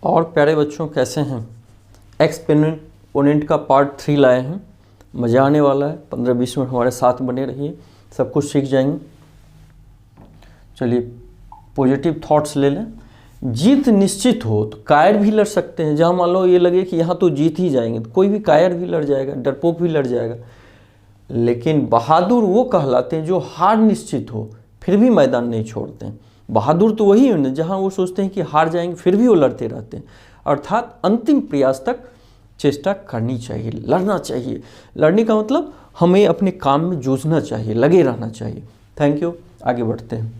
और प्यारे बच्चों कैसे हैं? एक्सपोनेंट का पार्ट 3 लाए हैं। मज़ा आने वाला है। 15-20 मिनट हमारे साथ बने रहिए, सब कुछ सीख जाएंगे। चलिए पॉजिटिव थॉट्स ले लें। जीत निश्चित हो तो कायर भी लड़ सकते हैं। जहाँ मान लो ये लगे कि यहाँ तो जीत ही जाएंगे, तो कोई भी कायर भी लड़ जाएगा, डरपोक भी लड़ जाएगा। लेकिन बहादुर वो कहलाते हैं जो हार निश्चित हो फिर भी मैदान नहीं छोड़ते हैं। बहादुर तो वही है जहाँ वो सोचते हैं कि हार जाएंगे फिर भी वो लड़ते रहते हैं। अर्थात अंतिम प्रयास तक चेष्टा करनी चाहिए, लड़ना चाहिए। लड़ने का मतलब हमें अपने काम में जूझना चाहिए, लगे रहना चाहिए। Thank you. आगे बढ़ते हैं।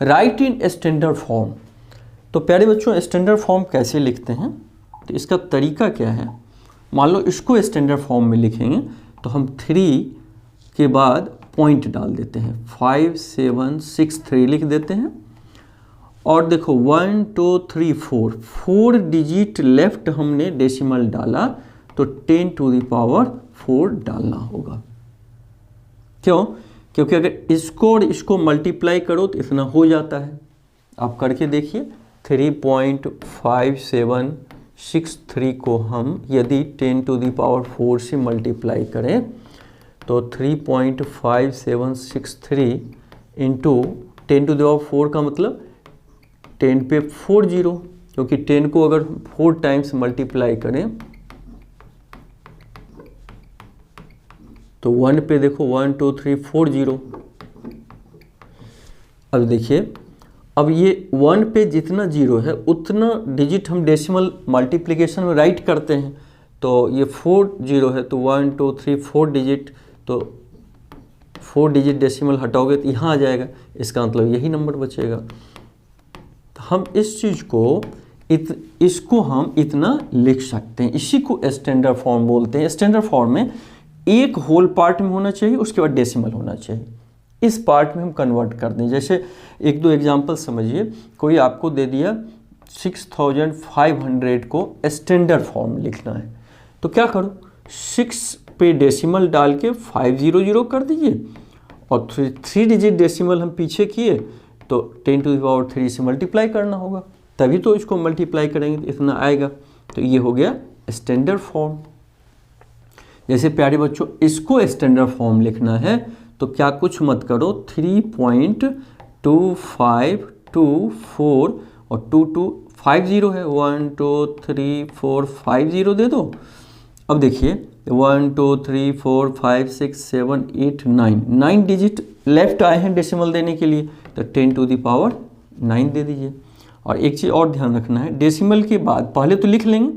Right in standard form. तो प्यारे बच्चों स्टैंडर्ड फॉर्म कैसे लिखते हैं, तो इसका तरीका क्या है। मान लो इसको स्टैंडर्ड फॉर्म में लिखेंगे तो हम 3 के बाद पॉइंट डाल देते हैं, 5 7 6 3 लिख देते हैं। और देखो 1 2 3 4 डिजिट लेफ्ट हमने डेसिमल डाला तो 10 टू द पावर 4 डालना होगा। क्यों? क्योंकि अगर इसको और इसको मल्टीप्लाई करो तो इतना हो जाता है। आप करके देखिए। 3.5763 को हम यदि 10 टू द पावर 4 से मल्टीप्लाई करें तो 3.5763 इंटू 10 टू द पावर 4 का मतलब 10 पे 4 जीरो, क्योंकि 10 को अगर 4 टाइम्स मल्टीप्लाई करें तो 1 पे देखो 1 2 3 4 जीरो। अब देखिए, अब ये 1 पे जितना जीरो है उतना डिजिट हम डेसिमल मल्टीप्लिकेशन में राइट करते हैं। तो ये 4 जीरो है तो 1 2 3 4 डिजिट, तो 4 डिजिट डेसिमल हटाओगे तो यहाँ आ जाएगा। इसका मतलब यही नंबर बचेगा। तो हम इस चीज़ को इसको हम इतना लिख सकते हैं। इसी को स्टैंडर्ड फॉर्म बोलते हैं। स्टैंडर्ड फॉर्म में एक होल पार्ट में होना चाहिए, उसके बाद डेसिमल होना चाहिए। इस पार्ट में हम कन्वर्ट कर दें। जैसे 1-2 एग्जांपल समझिए। कोई आपको दे दिया 6500 को स्टैंडर्ड फॉर्म लिखना है, तो क्या करो, 6 पे डेसिमल डाल के 500 कर दीजिए और 3 डिजिट डेसिमल हम पीछे किए तो 10 टू द पावर 3 से मल्टीप्लाई करना होगा, तभी तो इसको मल्टीप्लाई करेंगे तो इतना आएगा। तो ये हो गया स्टैंडर्ड फॉर्म। जैसे प्यारे बच्चों इसको स्टैंडर्ड फॉर्म लिखना है तो क्या कुछ मत करो, 3.2524 और 2250 है, 1 2 3 4 5 0 दे दो। अब देखिए 1 2 3 4 5 6 7 8 9 डिजिट लेफ्ट आए हैं डेसिमल देने के लिए, तो 10 टू द पावर 9 दे दीजिए। और एक चीज़ और ध्यान रखना है, डेसिमल के बाद पहले तो लिख लेंगे,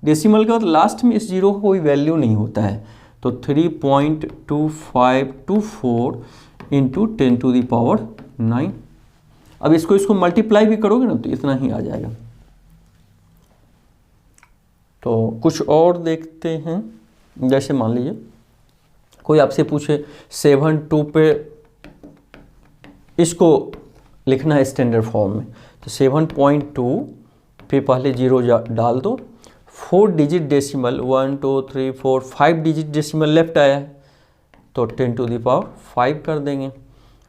डेसिमल के बाद लास्ट में इस जीरो का कोई वैल्यू नहीं होता है। तो 3.2524 इंटू 10 टू द पावर 9। अब इसको मल्टीप्लाई भी करोगे ना तो इतना ही आ जाएगा। तो कुछ और देखते हैं। जैसे मान लीजिए कोई आपसे पूछे 7 2 पे इसको लिखना है स्टैंडर्ड फॉर्म में, तो 7.2 पे पहले जीरो डाल दो, 4 digit decimal 1 2 3 4 5 digit decimal left आया है तो 10 टू द पावर 5 कर देंगे।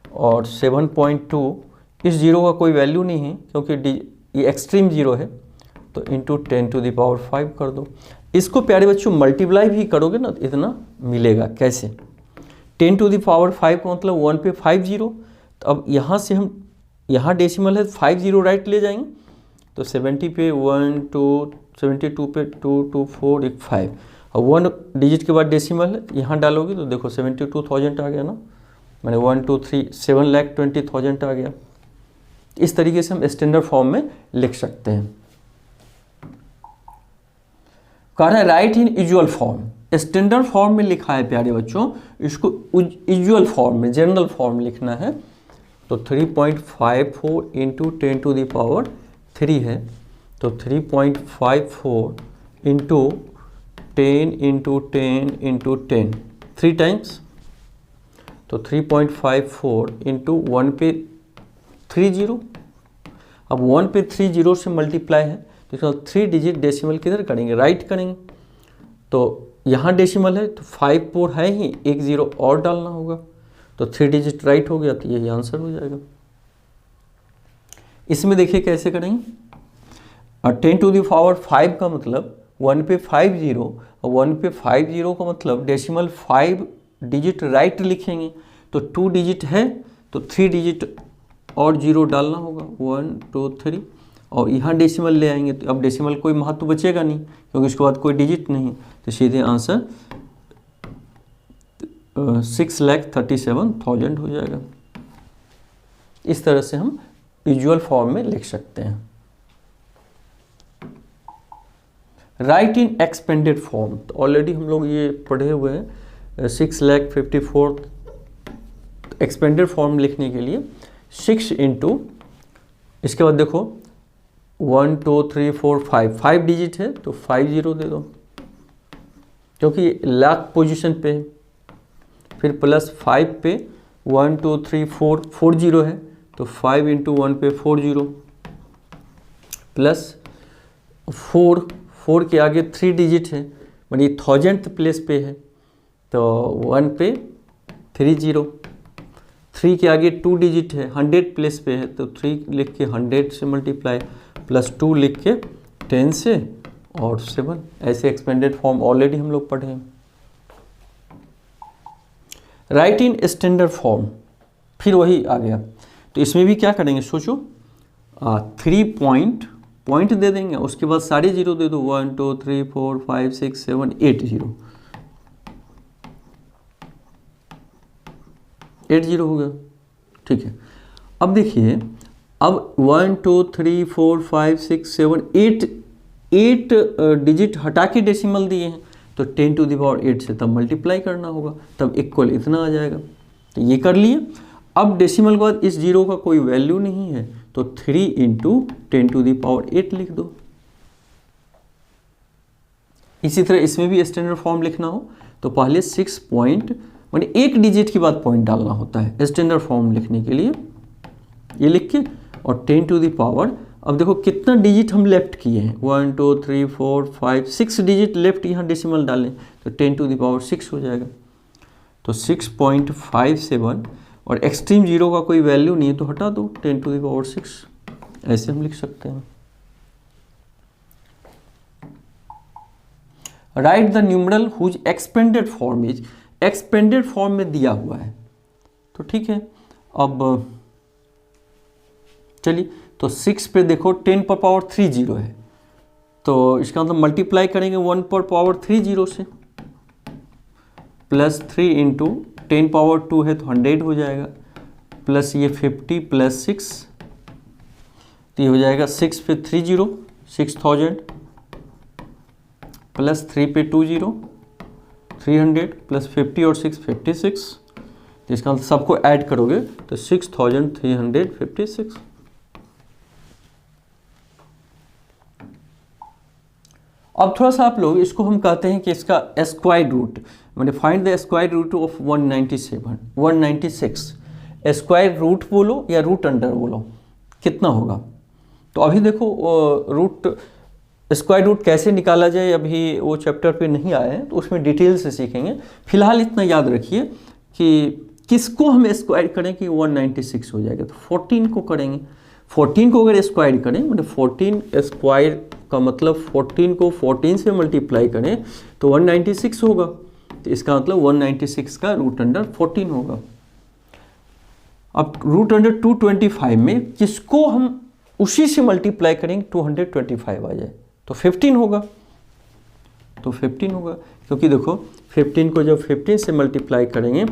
और 7.2 इस जीरो का कोई वैल्यू नहीं है क्योंकि ये एक्सट्रीम जीरो है, तो इंटू 10 टू द पावर 5 कर दो। इसको प्यारे बच्चों मल्टीप्लाई भी करोगे ना तो इतना मिलेगा। कैसे? 10 टू द पावर 5 का मतलब 1 पे 5 जीरो, तो अब यहाँ से हम यहाँ डेसिमल है 5 जीरो राइट ले जाएंगे तो 70 पे 1 2 72 पे 2 2 4 1 5 और 1 डिजिट के बाद डेसिमल है, यहाँ डालोगे तो देखो 72,000 आ गया ना, मैंने 1 2 3 7,20,000 आ गया। इस तरीके से हम स्टैंडर्ड फॉर्म में लिख सकते हैं। कह रहे हैं राइट इन यूजुअल फॉर्म। स्टैंडर्ड फॉर्म में लिखा है प्यारे बच्चों, इसको यूजुअल फॉर्म में, जनरल फॉर्म लिखना है। तो 3.54 इंटू 10 टू द पावर 3 है, तो 3.54 इंटू 10 इंटू 10 इंटू 10 3 टाइम्स, तो 3.54 इंटू 1 पे 3 जीरो। अब 1 पे 3 जीरो से मल्टीप्लाई है तो इसका 3 डिजिट डेसिमल किधर करेंगे, राइट करेंगे। तो यहाँ डेसिमल है तो 5 4 है ही, 1 जीरो और डालना होगा, तो 3 डिजिट राइट हो गया, तो यही आंसर हो जाएगा। इसमें देखिए कैसे करेंगे, और 10 टू द पावर 5 का मतलब 1 पे 5 जीरो, और 1 पे 5 जीरो का मतलब डेसिमल 5 डिजिट राइट लिखेंगे, तो 2 डिजिट है तो 3 डिजिट और जीरो डालना होगा, 1 2 3, और यहाँ डेसिमल ले आएंगे तो अब डेसिमल कोई महत्व बचेगा नहीं क्योंकि उसके बाद कोई डिजिट नहीं, तो सीधे आंसर 6,37,000 हो जाएगा। इस तरह से हम विजुअल फॉर्म में लिख सकते हैं। राइट इन एक्सपेंडेड फॉर्म, तो ऑलरेडी हम लोग ये पढ़े हुए हैं। 6,54,000 एक्सपेंडेड फॉर्म लिखने के लिए 6 इंटू, इसके बाद देखो 1 2 3 4 5 डिजिट है तो 5 जीरो दे दो क्योंकि लाख पोजीशन पे है, फिर प्लस 5 पे 1 2 3 4 जीरो है तो 5 इंटू 1 पे 4 जीरो, प्लस 4 के आगे 3 डिजिट है यानी 1000th प्लेस पे है तो 1 पे 3 जीरो, 3 के आगे 2 डिजिट है 100 प्लेस पे है तो 3 लिख के 100 से मल्टीप्लाई, प्लस 2 लिख के 10 से और 7, ऐसे एक्सपेंडेड फॉर्म ऑलरेडी हम लोग पढ़े हैं। राइट इन स्टैंडर्ड फॉर्म, फिर वही आ गया, तो इसमें भी क्या करेंगे सोचो, 3 पॉइंट दे देंगे, उसके बाद सारे जीरो दे दो, 1 2 3 4 5 6 7 8 जीरो, 8 जीरो हो गया। ठीक है, अब देखिए, अब 1 2 3 4 5 6 7 8 डिजिट हटा के डेसिमल दिए हैं तो 10 टू द पावर 8 से तब मल्टीप्लाई करना होगा, तब इक्वल इतना आ जाएगा, तो ये कर लिए। अब डेसिमल के बाद इस जीरो का कोई वैल्यू नहीं है तो 3 इंटू 10 टू द पावर 8 लिख दो। इसी तरह इसमें भी स्टैंडर्ड फॉर्म लिखना हो तो पहले 6 पॉइंट माने एक डिजिट के बाद पॉइंट डालना होता है स्टैंडर्ड फॉर्म लिखने के लिए, ये लिख के और 10 टू द पावर, अब देखो कितना डिजिट हम लेफ्ट किए हैं, 1 2 3 4 5 6 डिजिट लेफ्ट, यहाँ डेसिमल डालें तो 10 टू द पावर 6 हो जाएगा, तो 6.57, और एक्सट्रीम जीरो का कोई वैल्यू नहीं है तो हटा दो 10 टू द पावर 6, ऐसे हम लिख सकते हैं। Write the numeral whose expanded form is, expanded form में दिया हुआ है तो ठीक है। अब चलिए, तो 6 पे देखो 10 पर पावर 3 जीरो है तो इसका मतलब मल्टीप्लाई करेंगे 1 पर पावर 3 जीरो से, प्लस 3 इंटू 10 पावर 2 है तो 100 हो जाएगा, प्लस ये 50 प्लस 6 तो ये हो जाएगा 6 पे 3 जीरो 6000, प्लस 3 पे 2 जीरो 300, प्लस 50 और 6 56, तो इसका मतलब सबको ऐड करोगे तो 6356। अब थोड़ा सा आप लोग इसको हम कहते हैं कि इसका स्क्वायर रूट, मैंने find the square root of 196 square root बोलो या रूट अंडर बोलो कितना होगा। तो अभी देखो रूट स्क्वायर रूट कैसे निकाला जाए अभी वो चैप्टर पे नहीं आए हैं तो उसमें डिटेल से सीखेंगे। फिलहाल इतना याद रखिए कि किसको हम स्क्वायर करें कि 196 हो जाएगा, तो 14 को करेंगे। 14 को अगर स्क्वायर करें मतलब 14 स्क्वायर का मतलब 14 को 14 से मल्टीप्लाई करें तो 196 होगा, तो इसका मतलब 196 का रूट अंडर 14 होगा। अब रूट अंडर 225 में किसको हम उसी से मल्टीप्लाई करेंगे 225 आ जाए तो 15 होगा, तो 15 होगा क्योंकि देखो 15 को जब 15 से मल्टीप्लाई करेंगे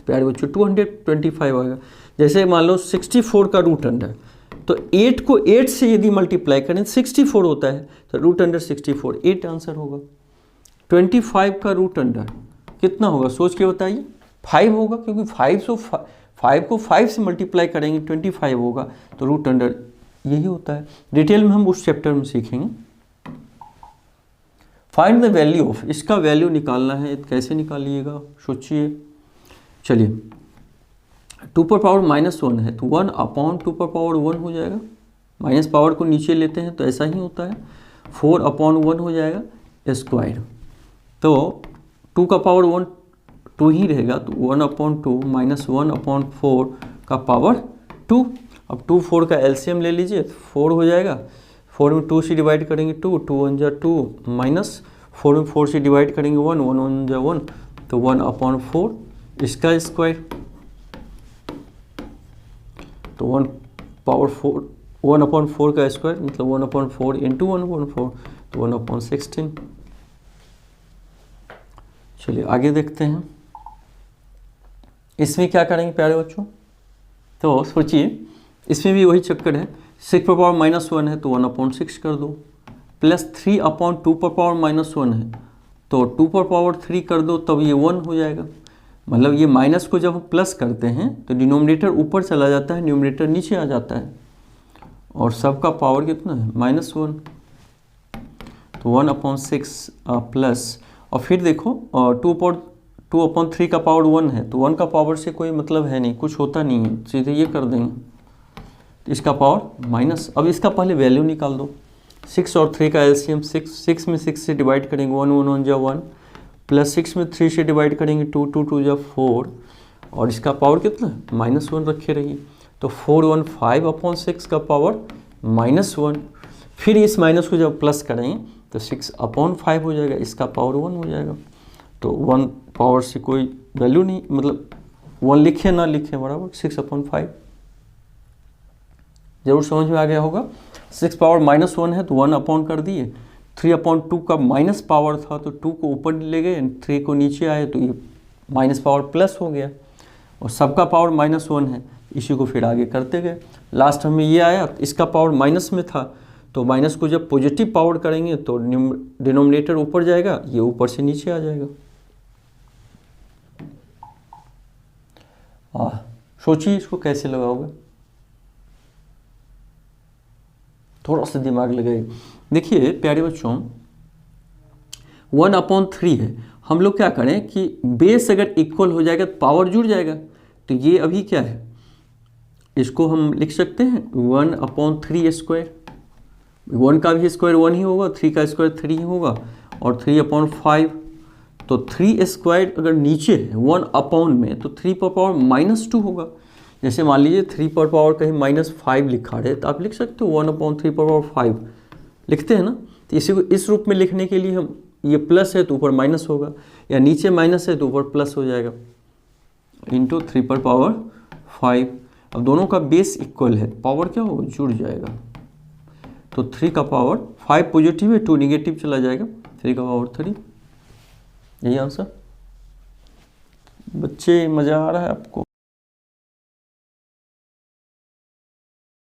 प्यारे बच्चों 225 आएगा। जैसे मान लो 64 का रूट अंडर, तो 8 को 8 से यदि मल्टीप्लाई करें 64 होता है तो रूट अंडर 64 8 आंसर होगा। 25 का रूट अंडर कितना होगा सोच के बताइए, 5 होगा क्योंकि 5 को 5 से मल्टीप्लाई करेंगे 25 होगा तो रूट अंडर यही होता है। डिटेल में हम उस चैप्टर में सीखेंगे। फाइंड द वैल्यू ऑफ, इसका वैल्यू निकालना है, कैसे निकालिएगा सोचिए। चलिए 2 पर पावर -1 है तो 1 अपॉन 2 पर पावर 1 हो जाएगा, माइनस पावर को नीचे लेते हैं तो ऐसा ही होता है। 4 अपॉन 1 हो जाएगा स्क्वायर, तो 2 का पावर 1 2 ही रहेगा तो 1 अपॉन 2 -1 अपॉन 4 का पावर 2, अब 2 4 का एलसीएम ले लीजिए, 4 हो जाएगा। 4 में 2 से डिवाइड करेंगे 2, 2 1 जा 2, माइनस 4 में 4 से डिवाइड करेंगे 1, 1 1 जा 1, तो 1/4 इसका स्क्वायर, तो 1/4 का स्क्वायर मतलब 1/4 इंटू 1/4, तो 1/16। चलिए आगे देखते हैं, इसमें क्या करेंगे प्यारे बच्चों। तो सोचिए इसमें भी वही चक्कर है, 6/-1 है तो 1/6 कर दो, प्लस 3/2 है तो 2/3 कर दो, तब ये 1 हो जाएगा। मतलब ये माइनस को जब हम प्लस करते हैं तो डिनोमिनेटर ऊपर चला जाता है, न्यूमरेटर नीचे आ जाता है, और सबका पावर कितना है -1, तो 1/6 प्लस, और फिर देखो 2/3 का पावर 1 है, तो 1 का पावर से कोई मतलब है नहीं, कुछ होता नहीं है, सीधे ये कर देंगे, तो इसका पावर माइनस। अब इसका पहले वैल्यू निकाल दो, 6 और 3 का एलसीएम 6 में 6 से डिवाइड करेंगे 1 1 1 जा 1, प्लस 6 में 3 से डिवाइड करेंगे 2 2 2 जा 4, और इसका पावर कितना -1 रखे रहिए, तो 415/6 का पावर -1। फिर इस माइनस को जब प्लस करेंगे तो 6/5 हो जाएगा, इसका पावर 1 हो जाएगा। तो 1 पावर से कोई वैल्यू नहीं, मतलब 1 लिखे ना लिखे बराबर 6/5। जरूर समझ में आ गया होगा। 6 पावर -1 है तो 1 अपॉन कर दिए, 3/2 का माइनस पावर था तो 2 को ऊपर ले गए, 3 को नीचे आए तो ये माइनस पावर प्लस हो गया, और सबका पावर -1 है, इसी को फिर आगे करते गए। लास्ट में ये आया, इसका पावर माइनस में था, तो माइनस को जब पॉजिटिव पावर करेंगे तो डिनोमिनेटर ऊपर जाएगा, ये ऊपर से नीचे आ जाएगा। सोचिए इसको कैसे लगाओगे, थोड़ा सा दिमाग लगाइए। देखिए प्यारे बच्चों 1/3 है, हम लोग क्या करें कि बेस अगर इक्वल हो जाएगा तो पावर जुड़ जाएगा, तो ये अभी क्या है, इसको हम लिख सकते हैं 1/3 स्क्वायर, 1 का भी स्क्वायर 1 ही होगा, 3 का स्क्वायर 3 ही होगा, और 3/5, तो 3 स्क्वायर अगर नीचे है 1 अपॉन में तो 3 पर पावर -2 होगा। जैसे मान लीजिए 3 पर पावर कहीं -5 लिखा रहे तो आप लिख सकते हो 1/3 पर पावर 5 लिखते हैं ना। तो इसी को इस रूप में लिखने के लिए हम, ये प्लस है तो ऊपर माइनस होगा, या नीचे माइनस है तो ऊपर प्लस हो जाएगा, इंटू 3 पर पावर 5। अब दोनों का बेस इक्वल है, पावर क्या होगा, जुड़ जाएगा, तो 3 का पावर 5 पॉजिटिव है, 2 निगेटिव चला जाएगा, 3 का पावर 3। यही आंसर। बच्चे मज़ा आ रहा है आपको?